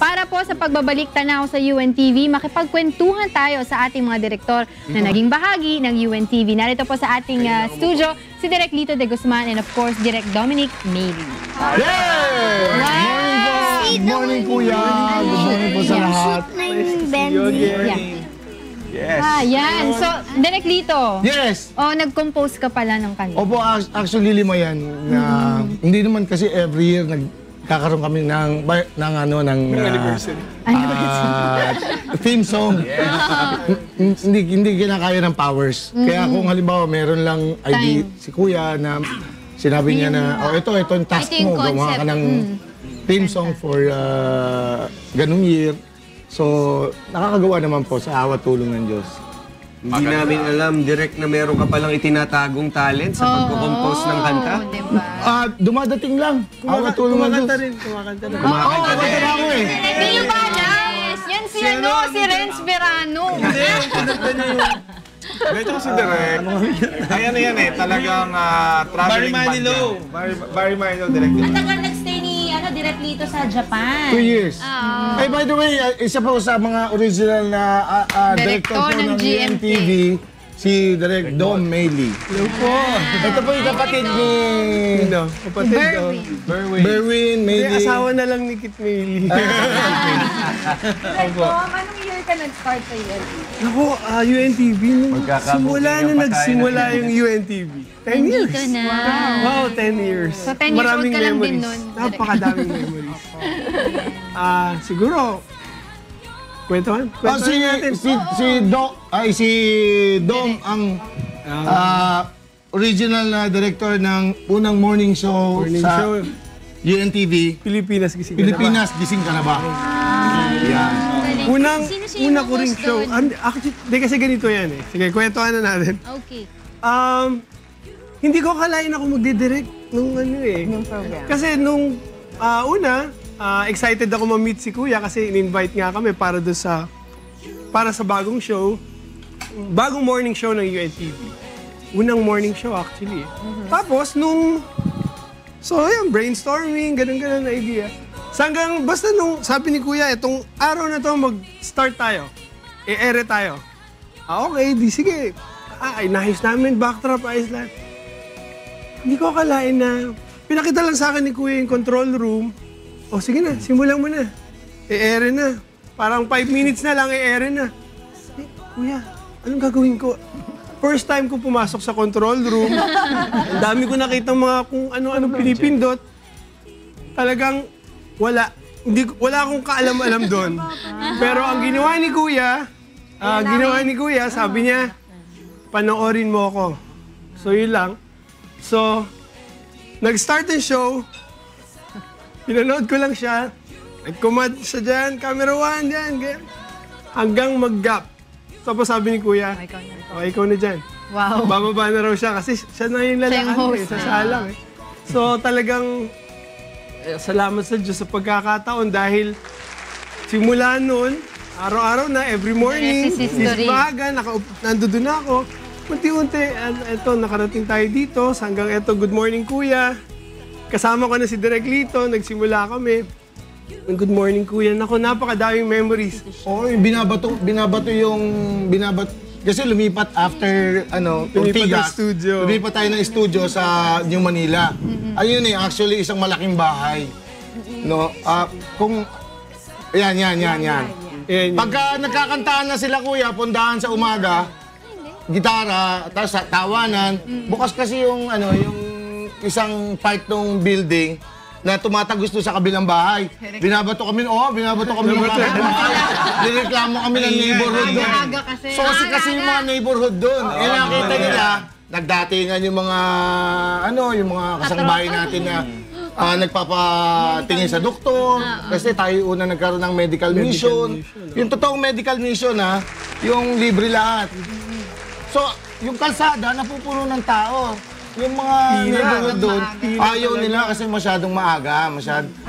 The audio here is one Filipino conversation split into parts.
Para po sa pagbabalik tanaw sa UNTV, makipagkwentuhan tayo sa ating mga direktor na naging bahagi ng UNTV. Narito po sa ating studio si Direk Lito de Guzman and of course Direk Dominic Mayli. Good morning, Kuya. Good morning po sa lahat. Yes. Yan. So, Direk Lito. Yes. Nag-compose ka pala ng kanta. Opo, actually 5 yan. Hindi naman kasi every year nagkakaroon kami ng theme song. Hindi kinakaya ng powers. Kaya kung halimbawa meron lang idea si Kuya na sinabi niya na, ito yung task mo, gawa ka ng theme song for ganung year. So, nakakagawa naman po sa awa tulong ng Diyos. Hindi namin alam, direct na meron ka palang itinatagong talent sa pagko-compose ng kanta. Diba? Dumadating lang. Awa tulong ng Diyos. Kumakanta Kumakanta na ako eh. Hindi nyo ba alam? Yan si Renz Verano. Hindi, pinagda niya yung... Ganito si Direk. Ayan yan eh, talagang traveling band yan. Barry Manilow, Direk. Matagal nagstay ni Direk Lito sa Japan. 2 years. Ay, by the way, isa po sa mga original na director po ng GMTV, si Direk Dom Mayli. Hello po. Ito po yung kapatid ni... Kapatid Berwin Mayli. Asawa na lang ni Kit Mayli. Anong year ka nag-start sa UNTV? Ako, UNTV. Simula na nagsimula yung UNTV. 10 years. Nandito na. Wow, 10 years. So, 10 years old ka lang din nun. Napakadaming memories. Siguro, kwentuhan natin. Si Dom ang original na director ng unang morning show sa UNTV. Pilipinas Gising Pilipinas, gising ka na ba? Yan. Una ko ring show. Actually, kasi ganito yan eh. Sige, kwentuhan na natin. Okay. Hindi ko akalain ako magdidirect nung program. Kasi nung excited ako ma-meet si Kuya kasi in-invite nga kami para sa bagong show. Bagong morning show ng UNTV. Unang morning show actually. Tapos brainstorming, ganun na idea. Hanggang basta sabi ni Kuya, itong araw na to mag-start tayo. E-ere tayo. Okay, sige. Nahis namin, backdrop, ayos lahat. Hindi ko akalain na, pinakita lang sa akin ni Kuya yung control room. Sige na, simulan mo na. E-ere na. Parang 5 minutes na lang, e-ere na. Kuya, anong gagawin ko? First time ko pumasok sa control room. Ang dami ko nakita kung ano-ano pinipindot. Talagang wala akong kaalam-alam doon. Pero ang ginawa ni Kuya, sabi niya, panoorin mo ako. So yun lang. So, nag-start ang show. Pinanood ko lang siya. Nag-command siya dyan, camera 1 dyan. Hanggang mag-gap. Tapos sabi ni Kuya, ikaw na dyan. Wow. Bababa na raw siya kasi siya na yung lalaki sa salang eh. So talagang salamat sa Diyos sa pagkakataon dahil simula noon, araw-araw na, every morning, maaga, nandoon na ako. Unti-unti, nakarating tayo dito. Hanggang good morning Kuya. Kasama ko na si Direk Lito, nagsimula kami. Good morning Kuya. Naku, napakadaming memories. Binabato kasi lumipat after Ortigas. Lumipat tayo ng studio sa New Manila. Ayun actually isang malaking bahay. No, yan. Pagka nagkakantahan na sila Kuya, pundahan sa umaga, gitara, tapos tawanan. Bukas kasi yung isang part ng building na tumatagos doon sa kabilang bahay. Binabato kami ng bahay. Nireklamo kami ng neighborhood doon. Sosi kasi yung mga neighborhood doon. Nakita nila, nagdatingan yung mga kasangbahay natin na nagpapatingin sa doktor. Kasi tayo una nagkaroon ng medical mission. Yung totoong medical mission yung libre lahat. So, yung kalsada napupuno ng tao. Yung mga neighborhood doon, ayaw nila kasi masyadong maaga,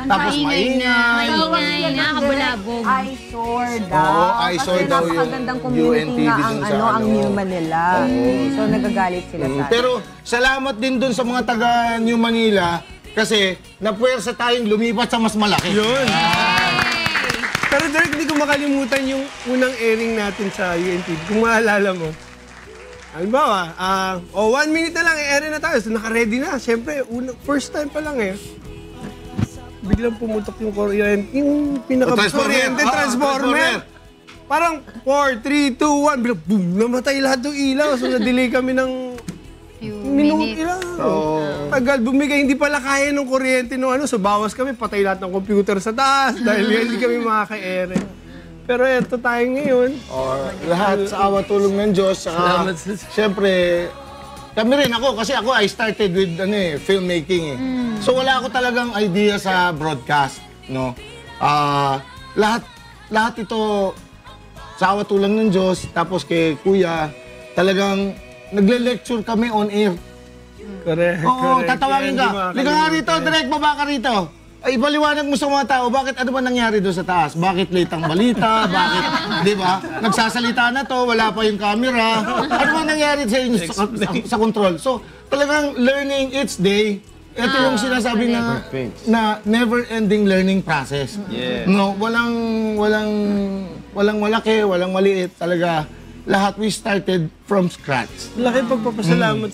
tapos maingay. Nakakabulabog. Eyesore daw. Oo, eyesore daw yung napakagandang community nga ang New Manila. So nagagalit sila sa Pero salamat din doon sa mga taga New Manila kasi napuwersa tayong lumipat sa mas malaki. Yun. Direk, hindi ko makalimutan yung unang airing natin sa UNTV. Kung maalala mo. Halimbawa, 1 minute na lang, i-airing na tayo. So, naka-ready na. Siyempre, first time pa lang eh. Biglang pumutok yung kuryente. Yung pinaka-kuryente, transformer. Parang 4, 3, 2, 1. Biglang boom, namatay lahat ng ilaw. So, na-delay kami ng minuto ilang. Tagal, bumigay. Hindi pala kaya ng kuryente nung So, bawas kami, patay lahat ng computer sa taas dahil hindi kami makaka-airing. Pero eto tayo ngayon. Lahat sa awa tulong ng Diyos. Siyempre, kami rin ako, kasi I started with filmmaking eh. So wala ako talagang idea sa broadcast, no? Lahat ito sa awa tulong ng Diyos, tapos kay Kuya, talagang nagle-lecture kami on air. Correct. Oo, tatawagin ka. Liga nga rito, direct baba ka rito. Ay, ipaliwanag mo sa mga tao, bakit ano ba nangyari doon sa taas? Bakit late ang balita? Bakit, di ba? Nagsasalita na to, wala pa yung camera. Ano ba nangyari sa inyo sa control? So, talagang learning each day. Ito yung sinasabi na never-ending learning process. Yeah. No, walang malaki, walang maliit. Talaga, lahat we started from scratch. Laki pagpapasalamat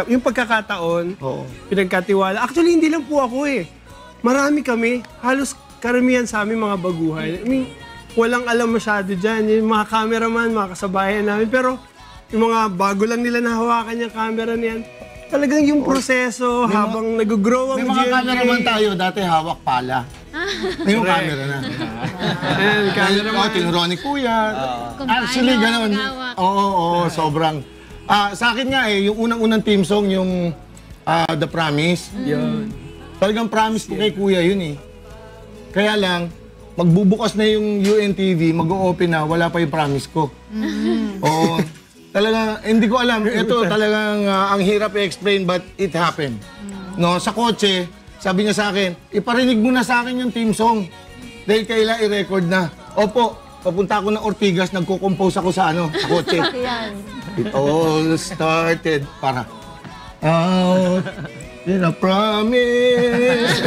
yung pagkakataon, pinagkatiwala. Actually, hindi lang po ako eh. Marami kami, halos karamihan sa amin mga baguhan. I mean, walang alam masyado dyan. Yung mga cameraman, mga kasabayan namin. Pero yung mga bago lang nila nahawakan yung camera niyan, talagang yung proseso habang nag-grow ang May mga GMA. cameraman tayo, dati hawak pala. Yung camera na. Cameraman. Tinuro ni Kuya. Actually, gano'n. Oo, sobrang. Sa akin nga yung unang-unang team song, yung The Promise. Yun. Talagang promise ko kay Kuya yun eh. Kaya lang, magbubukas na yung UNTV, mag-o-open na, wala pa yung promise ko. Oo. Talaga, hindi ko alam. Ito talagang ang hirap i-explain, but it happened. No, sa kotse, sabi niya sa akin, iparinig mo na sa akin yung team song. Dahil kailan i-record na. Opo, papunta ako ng Ortigas, nagko-compose ako sa sa kotse. It all started out in a promise.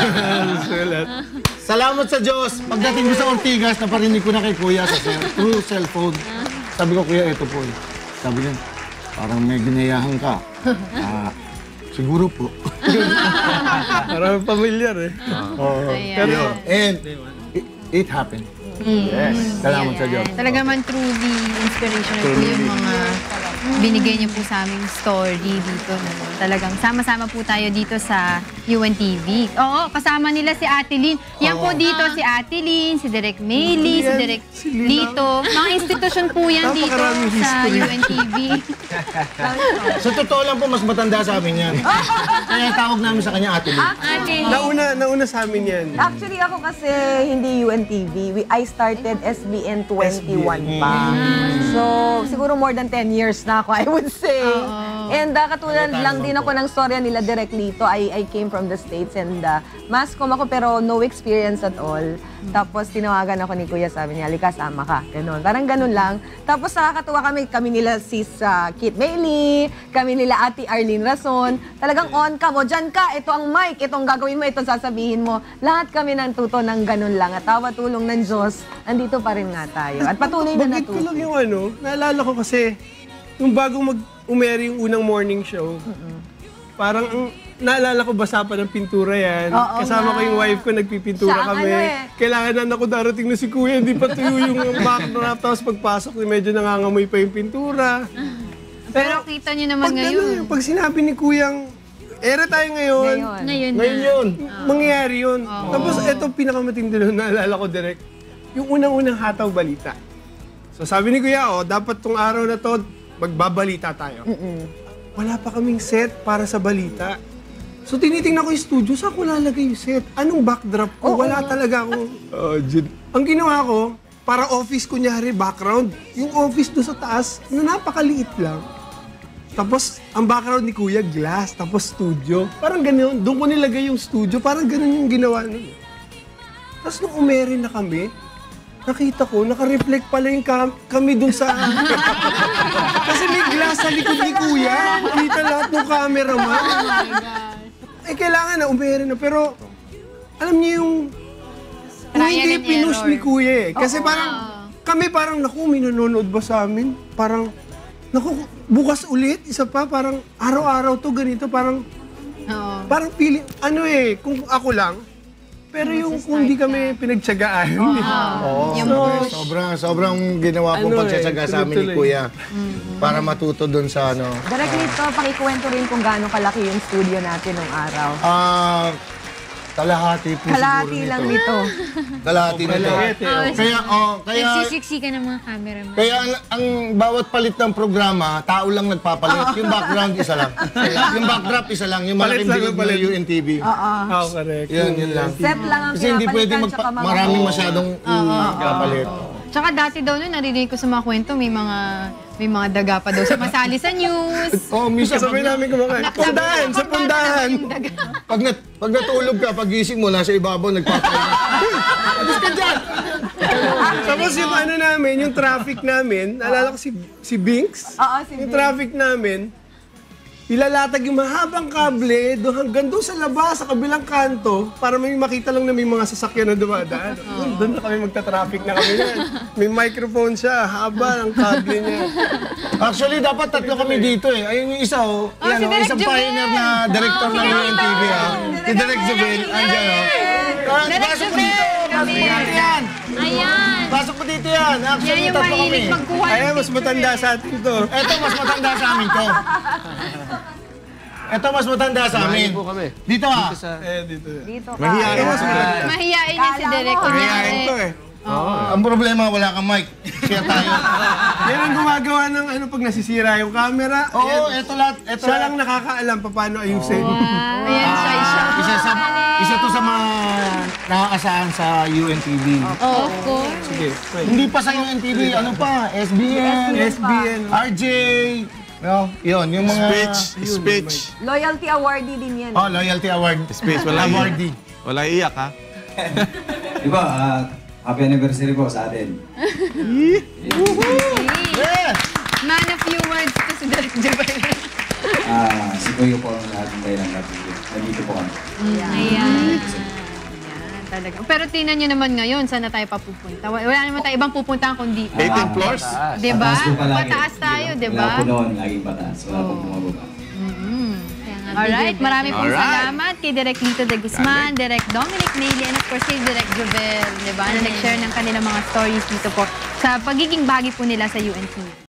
Salamat sa Diyos. Pagdating ko sa Ortigas, naparinig ko na kay Kuya sa through cellphone. Sabi ko, Kuya, ito po. Sabi niya, parang may ginayahan ka. Siguro po. Parang familiar eh. And it happened. Yes. Salamat sa Diyos. Talaga man truly inspirational po yung mga binigay niyo po sa aming story dito. Talagang sama-sama po tayo dito sa UNTV. Oo, kasama nila si Ate Lynn. Yan po dito si Ate Lynn, si Direk Maylie, si Direk Lito. Mga institusyon po yan dito sa UNTV. Sa totoo lang po, mas matanda sa amin yan. Kaya tawag namin sa kanya Ate Lynn. Nauna sa amin yan. Actually, ako kasi hindi UNTV. I started SBN 21 pa. So, siguro more than 10 years na ako, I would say. And katulad lang din ako ng storya nila Direk Lito. I came from the States and mascom ako pero no experience at all. Tapos tinawagan ako ni Kuya, sabi niya, halika, sama ka. Ganun. Parang ganun lang. Tapos nakakatuwa kami nila sis Kit Maylie, kami nila Ate Arlene Rason. Talagang on ka mo, dyan ka, ito ang mic, itong gagawin mo, itong sasabihin mo. Lahat kami nantuto ng ganun lang. At tawa tulong ng Diyos, andito pa rin nga tayo. At patuloy na Bagit ko natuto. lang yung naalala ko kasi, yung bagong umeri yung unang morning show, parang naalala ko basa pa ng pintura yan. Kasama ko yung wife ko, nagpipintura Siya ang kami. Kailangan na ako darating na si Kuya, hindi pa tuyo yung backdrop. Tapos pagpasok, medyo nangangamoy pa yung pintura. Pero kita niyo naman ngayon. Pag sinabi ni Kuyang, era tayo ngayon. Ngayon yun. Mangyayari yun. Tapos ito pinakamatindi doon, naalala ko direct, yung unang-unang hataw balita. So sabi ni Kuya, dapat tong araw na to, magbabalita tayo. Wala pa kaming set para sa balita. So tinitingnan ko yung studio, saan ko lalagay yung set? Anong backdrop ko? Wala talaga ako. Ang ginawa ko, para office kunyari, background, yung office doon sa taas, na napakaliit lang. Tapos, ang background ni Kuya, glass, tapos studio. Parang gano'n, doon ko nilagay yung studio, parang gano'n yung ginawa nun. Tapos nung umeri na kami, nakita ko, naka-reflect pala yung kami dun sa... Kasi may glass sa likod ni Kuya. Kita lahat ng cameraman. Kailangan na, umeri na. Pero, alam niyo yung... hindi and pinush error. ni Kuya eh. Kasi parang, kami parang, naku, may nanonood ba sa amin? Parang, naku, bukas ulit, isa pa, parang araw-araw to, ganito, parang, Oo. parang feeling, ano eh, kung ako lang, pero yung kung hindi kami pinagtsagaan. Yung Sobrang ginawa pong Ano pagtsatsaga sa amin ni tuloy-tuloy. Kuya para matuto doon sa ano. Direct Lito, pakikwento rin kung gaano kalaki yung studio natin nung araw. Kalahati po Kalahati siguro lang nito. nito. Kalahati nito. Kaya, Nagsisiksi ka ng mga cameraman. kaya ang bawat palit ng programa, tao lang nagpapalit. Yung background, isa lang. Yung backdrop, isa lang. Yung Palit malaking lang bilog yung palit. ng UNTV. Oo, correct. Yun lang. Set lang ang Kasi hindi pwede pinapalitan, tsaka mga maraming masyadong ipapalit. Tsaka dati daw nun, narinig ko sa mga kwento, may mga daga pa daw sa masali sa news. Oh, minsan Sabay namin kumakain. Pundahan, sa pundahan. pag natulog ka, pag gising mo, nasa ibabaw, nagpapahinga. Alis ka dyan! Tapos yung ano namin, yung traffic namin, naalala ko si Binks. Oo, si Yung Binks. traffic namin, ilalatag yung mahabang kable hanggang doon sa labas, sa kabilang kanto, para may makita lang na may mga sasakyan na dumadaan. Doon na kami magta-traffic na kami yan. May microphone siya, haba ang kable niya. Actually, dapat tatlo kami dito eh. Ayun yung isa, oh. Oh, si Direk Isang Jubel. pioneer na director ng UNTV, ah. Si Direk Jubel, andyan, oh. Direk Pasok mo Jubel, dito! Pasok kami. mo dito yan! Ayan. Pasok mo dito yan! Yan Actually, yung tatlo kami. mahilig magkuha. ng Ay, mas picture matanda eh. sa atin to. Eto, mas matanda sa amin to. Eto, mas matanda sa amin. po kami. Dito, ah. Dito. Dito ka. Mahihain mo. Mahihain din si Direk. Mahihain to, eh. Ang problema, wala kang mic. Kaya tayo. Yan ang gumagawa ng ano pag nasisira yung camera. Oo, eto lahat. Eto Siya lahat. lang nakakaalam pa paano ayusin. Ayan siya. Isa to sa mga nakakasahan sa UNTV. Oh, of course. Sige, Hindi pa sa UNTV, ano pa? SBN, SBN. RJ. No, yun, yung mga... Speech. Loyalty awardee din yan. Oh, Loyalty Award. Speech. Wala Awardee. Wala iyak, ha? Diba, happy anniversary po sa atin. Yes! Man of few words to si Direk Jubel. Si Kuya po ang lahat ng dahilan natin. Nandito po kami. Ayan. Ayan, talaga. Pero tingnan nyo naman ngayon, saan na tayo papupunta? Wala naman tayo ibang pupuntahan kundi. 18 floors? Diba? Pataas po palagi. Pataas tayo, diba? Wala po noon, laging pataas. Wala pong bumababa. Alright, marami pong Alright. salamat kay Direk Lito de Guzman, Direk Dominic Meili, and of course kay Direk Jovel, diba? Na nag-share ng kanilang mga stories dito po sa pagiging bahagi po nila sa UNTV.